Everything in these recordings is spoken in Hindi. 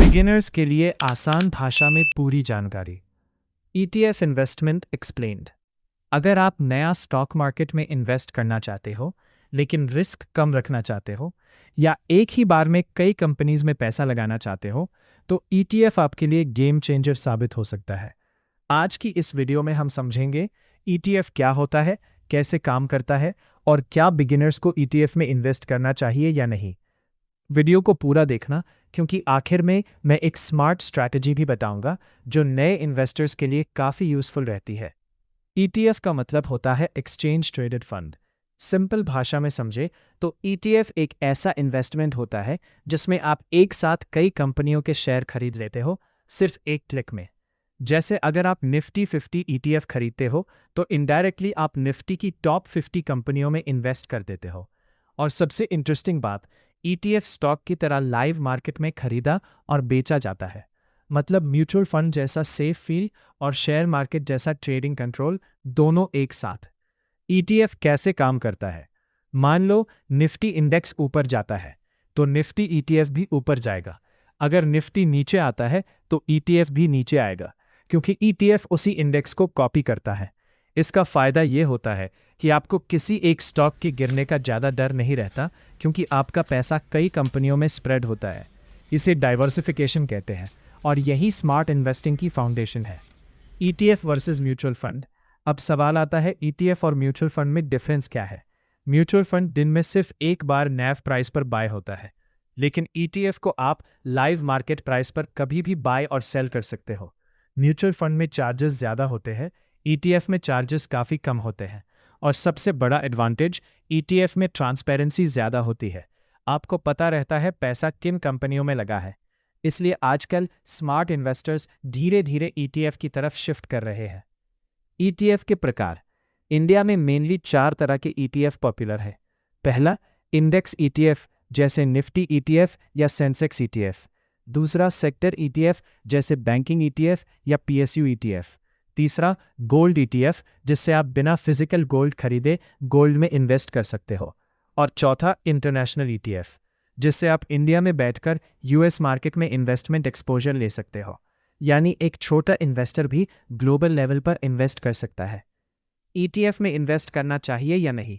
बिगिनर्स के लिए आसान भाषा में पूरी जानकारी। ETF investment explained. अगर आप नया स्टॉक मार्केट में इन्वेस्ट करना चाहते हो लेकिन रिस्क कम रखना चाहते हो या एक ही बार में कई कंपनीज में पैसा लगाना चाहते हो तो ETF आपके लिए गेम चेंजर साबित हो सकता है। आज की इस वीडियो में हम समझेंगे ETF क्या होता है, कैसे काम करता है और क्या बिगिनर्स को ETF में इन्वेस्ट करना चाहिए या नहीं। वीडियो को पूरा देखना क्योंकि आखिर में मैं एक स्मार्ट स्ट्रैटेजी भी बताऊंगा जो नए इन्वेस्टर्स के लिए काफ़ी यूज़फुल रहती है। ETF का मतलब होता है एक्सचेंज ट्रेडेड फंड। सिंपल भाषा में समझे तो ETF एक ऐसा इन्वेस्टमेंट होता है जिसमें आप एक साथ कई कंपनियों के शेयर खरीद लेते हो सिर्फ एक क्लिक में। जैसे अगर आप निफ्टी 50 ETF खरीदते हो तो इनडायरेक्टली आप निफ्टी की टॉप 50 कंपनियों में इन्वेस्ट कर देते हो। और सबसे इंटरेस्टिंग बात, ETF स्टॉक की तरह लाइव मार्केट में खरीदा और बेचा जाता है। मतलब म्यूचुअल फंड जैसा सेफ फील और शेयर मार्केट जैसा ट्रेडिंग कंट्रोल दोनों एक साथ। ETF कैसे काम करता है? मान लो निफ्टी इंडेक्स ऊपर जाता है तो निफ्टी ETF भी ऊपर जाएगा। अगर निफ्टी नीचे आता है तो ETF भी नीचे आएगा क्योंकि ETF उसी इंडेक्स को कॉपी करता है। इसका फ़ायदा ये होता है कि आपको किसी एक स्टॉक के गिरने का ज़्यादा डर नहीं रहता क्योंकि आपका पैसा कई कंपनियों में स्प्रेड होता है। इसे डाइवर्सिफिकेशन कहते हैं और यही स्मार्ट इन्वेस्टिंग की फाउंडेशन है। ETF versus mutual fund. अब सवाल आता है ETF और म्यूचुअल फंड में डिफरेंस क्या है? म्यूचुअल फंड दिन में सिर्फ एक बार NAV प्राइस पर बाय होता है, लेकिन ETF को आप लाइव मार्केट प्राइस पर कभी भी बाय और सेल कर सकते हो। म्यूचुअल फंड में चार्जेस ज़्यादा होते हैं, ETF में चार्जेस काफ़ी कम होते हैं और सबसे बड़ा एडवांटेज ETF में ट्रांसपेरेंसी ज़्यादा होती है। आपको पता रहता है पैसा किन कंपनियों में लगा है। इसलिए आजकल स्मार्ट इन्वेस्टर्स धीरे धीरे ETF की तरफ शिफ्ट कर रहे हैं। ETF के प्रकार। इंडिया में मेनली 4 तरह के ETF पॉपुलर है। पहला, इंडेक्स ETF जैसे निफ्टी ETF या सेंसेक्स ETF। दूसरा, सेक्टर ETF जैसे बैंकिंग ETF या PSU ETF। तीसरा, गोल्ड ETF जिससे आप बिना फिजिकल गोल्ड खरीदे गोल्ड में इन्वेस्ट कर सकते हो। और चौथा, इंटरनेशनल ETF जिससे आप इंडिया में बैठकर US मार्केट में इन्वेस्टमेंट एक्सपोजर ले सकते हो। यानी एक छोटा इन्वेस्टर भी ग्लोबल लेवल पर इन्वेस्ट कर सकता है। ETF में इन्वेस्ट करना चाहिए या नहीं?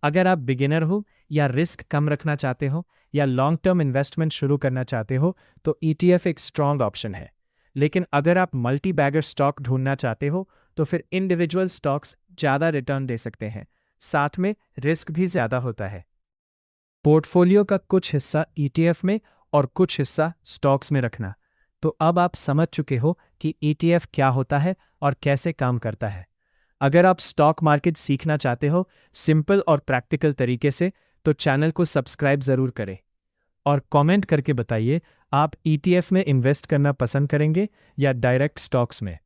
अगर आप बिगिनर हो या रिस्क कम रखना चाहते हो या लॉन्ग टर्म इन्वेस्टमेंट शुरू करना चाहते हो तो ETF एक स्ट्रॉन्ग ऑप्शन है। लेकिन अगर आप मल्टी बैगर स्टॉक ढूंढना चाहते हो तो फिर इंडिविजुअल स्टॉक्स ज़्यादा रिटर्न दे सकते हैं, साथ में रिस्क भी ज़्यादा होता है। पोर्टफोलियो का कुछ हिस्सा ETF में और कुछ हिस्सा स्टॉक्स में रखना। तो अब आप समझ चुके हो कि ETF क्या होता है और कैसे काम करता है। अगर आप स्टॉक मार्केट सीखना चाहते हो सिंपल और प्रैक्टिकल तरीके से तो चैनल को सब्सक्राइब ज़रूर करें और कमेंट करके बताइए आप ETF में इन्वेस्ट करना पसंद करेंगे या डायरेक्ट स्टॉक्स में।